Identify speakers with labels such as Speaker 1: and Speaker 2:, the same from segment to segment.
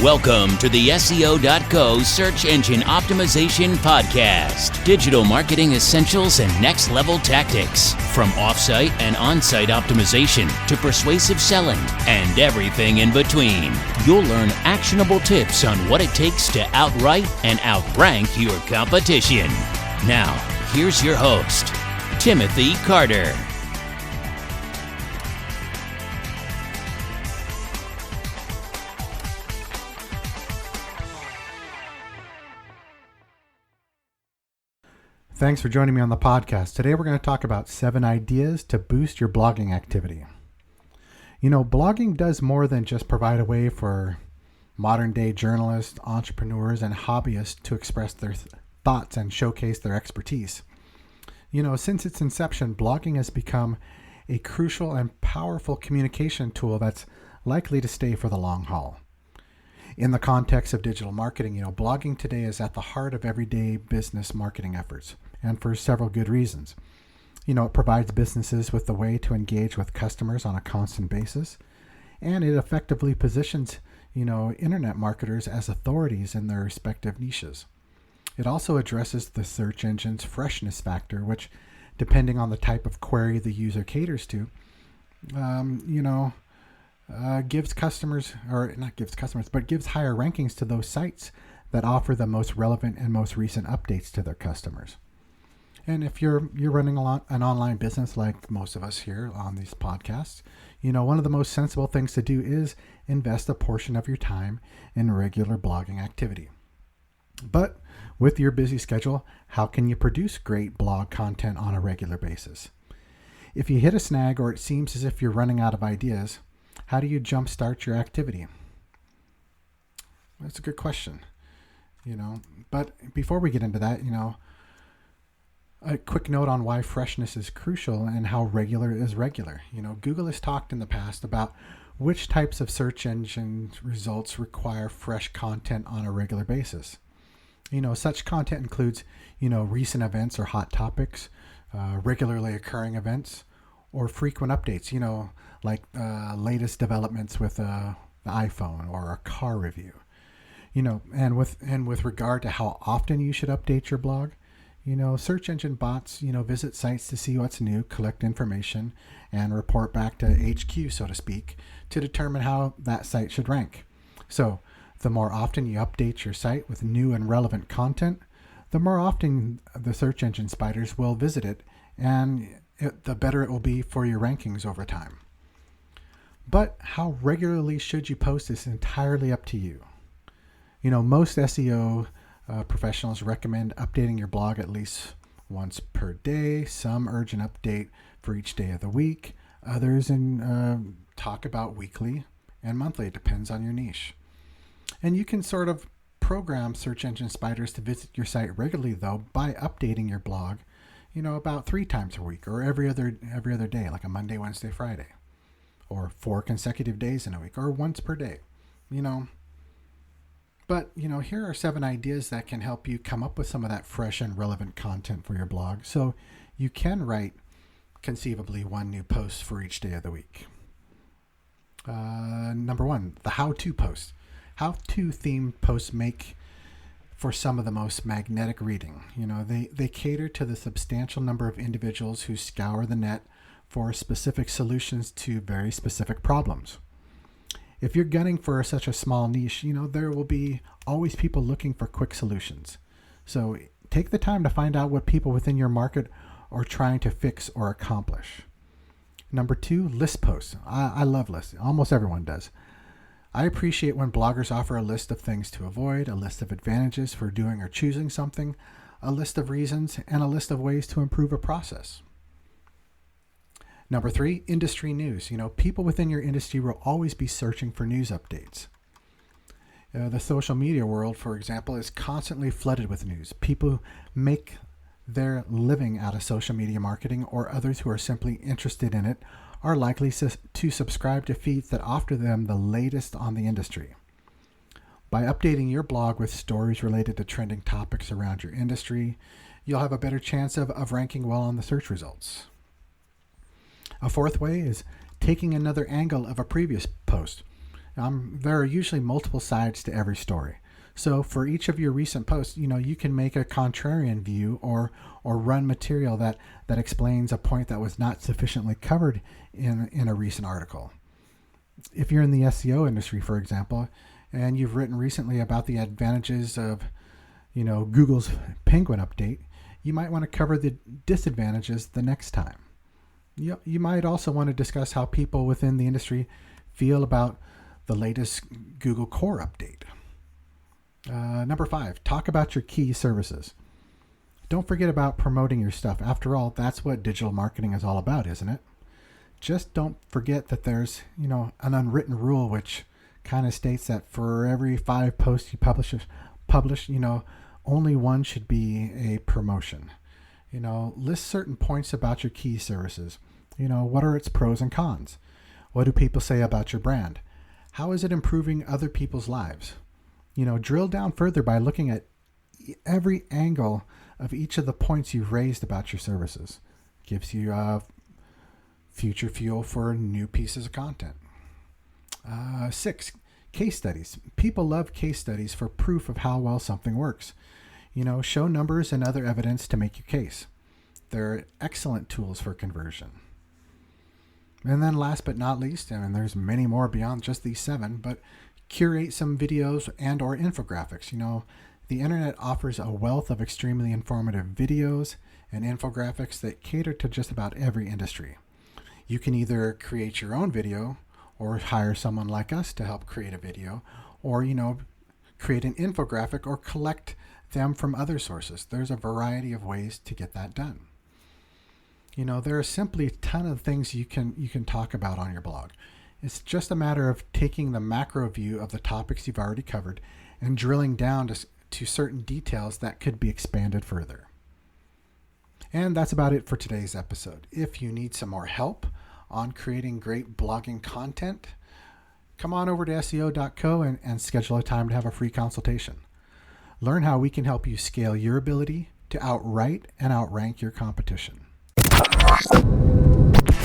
Speaker 1: Welcome to the SEO.co Search Engine Optimization Podcast. Digital marketing essentials and next level tactics. From offsite and on-site optimization to persuasive selling and everything in between. You'll learn actionable tips on what it takes to outright and outrank your competition. Now, here's your host, Timothy Carter.
Speaker 2: Thanks for joining me on the podcast. Today we're going to talk about 7 ideas to boost your blogging activity. You know, blogging does more than just provide a way for modern day journalists, entrepreneurs, and hobbyists to express their thoughts and showcase their expertise. You know, since its inception, blogging has become a crucial and powerful communication tool that's likely to stay for the long haul. In the context of digital marketing, blogging today is at the heart of everyday business marketing efforts, and for several good reasons. It provides businesses with a way to engage with customers on a constant basis, and it effectively positions, internet marketers as authorities in their respective niches. It also addresses the search engine's freshness factor, which, depending on the type of query the user caters to, gives higher rankings to those sites that offer the most relevant and most recent updates to their customers. And if you're running an online business like most of us here on these podcasts, one of the most sensible things to do is invest a portion of your time in regular blogging activity. But with your busy schedule, how can you produce great blog content on a regular basis? If you hit a snag or it seems as if you're running out of ideas, how do you jumpstart your activity? That's a good question, But before we get into that, a quick note on why freshness is crucial and how regular is regular. Google has talked in the past about which types of search engine results require fresh content on a regular basis. Such content includes, recent events or hot topics, regularly occurring events, or frequent updates, like latest developments with the iPhone or a car review. And with regard to how often you should update your blog, search engine bots, visit sites to see what's new, collect information, and report back to HQ, so to speak, to determine how that site should rank. So the more often you update your site with new and relevant content, the more often the search engine spiders will visit it, and the better it will be for your rankings over time. But how regularly should you post is entirely up to you. Most SEO professionals recommend updating your blog at least once per day. Some urge an update for each day of the week. Others talk about weekly and monthly. It depends on your niche. And you can sort of program search engine spiders to visit your site regularly, though, by updating your blog, about 3 times a week or every other day, like a Monday, Wednesday, Friday, or 4 consecutive days in a week, or once per day, But, here are 7 ideas that can help you come up with some of that fresh and relevant content for your blog, so you can write conceivably 1 new post for each day of the week. Number 1, the how-to post. How-to themed posts make for some of the most magnetic reading. They cater to the substantial number of individuals who scour the net for specific solutions to very specific problems. If you're gunning for such a small niche, there will be always people looking for quick solutions. So take the time to find out what people within your market are trying to fix or accomplish. Number 2, list posts. I love lists. Almost everyone does. I appreciate when bloggers offer a list of things to avoid, a list of advantages for doing or choosing something, a list of reasons, and a list of ways to improve a process. Number 3, industry news. People within your industry will always be searching for news updates. The social media world, for example, is constantly flooded with news. People make their living out of social media marketing, or others who are simply interested in it are likely to subscribe to feeds that offer them the latest on the industry. By updating your blog with stories related to trending topics around your industry, you'll have a better chance of ranking well on the search results. A 4th way is taking another angle of a previous post. There are usually multiple sides to every story. So for each of your recent posts, you can make a contrarian view or run material that explains a point that was not sufficiently covered in a recent article. If you're in the SEO industry, for example, and you've written recently about the advantages of, Google's Penguin update, you might want to cover the disadvantages the next time. You might also want to discuss how people within the industry feel about the latest Google Core update. Number 5, talk about your key services. Don't forget about promoting your stuff. After all, that's what digital marketing is all about, isn't it? Just don't forget that there's, an unwritten rule which kind of states that for every 5 posts you publish, only one should be a promotion. List certain points about your key services. What are its pros and cons? What do people say about your brand? How is it improving other people's lives? Drill down further by looking at every angle of each of the points you've raised about your services. Gives you future fuel for new pieces of content. 6, case studies. People love case studies for proof of how well something works. Show numbers and other evidence to make your case. They're excellent tools for conversion. And then last but not least, and there's many more beyond just these 7, but curate some videos and or infographics. The internet offers a wealth of extremely informative videos and infographics that cater to just about every industry. You can either create your own video or hire someone like us to help create a video, or, create an infographic or collect them from other sources. There's a variety of ways to get that done. There are simply a ton of things you can talk about on your blog. It's just a matter of taking the macro view of the topics you've already covered and drilling down to certain details that could be expanded further. And that's about it for today's episode. If you need some more help on creating great blogging content, come on over to SEO.co and schedule a time to have a free consultation. Learn how we can help you scale your ability to outwrite and outrank your competition.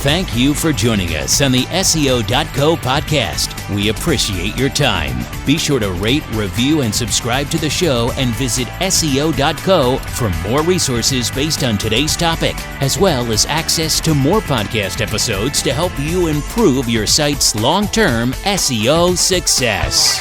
Speaker 1: Thank you for joining us on the SEO.co podcast. We appreciate your time. Be sure to rate, review, and subscribe to the show, and visit SEO.co for more resources based on today's topic, as well as access to more podcast episodes to help you improve your site's long-term SEO success.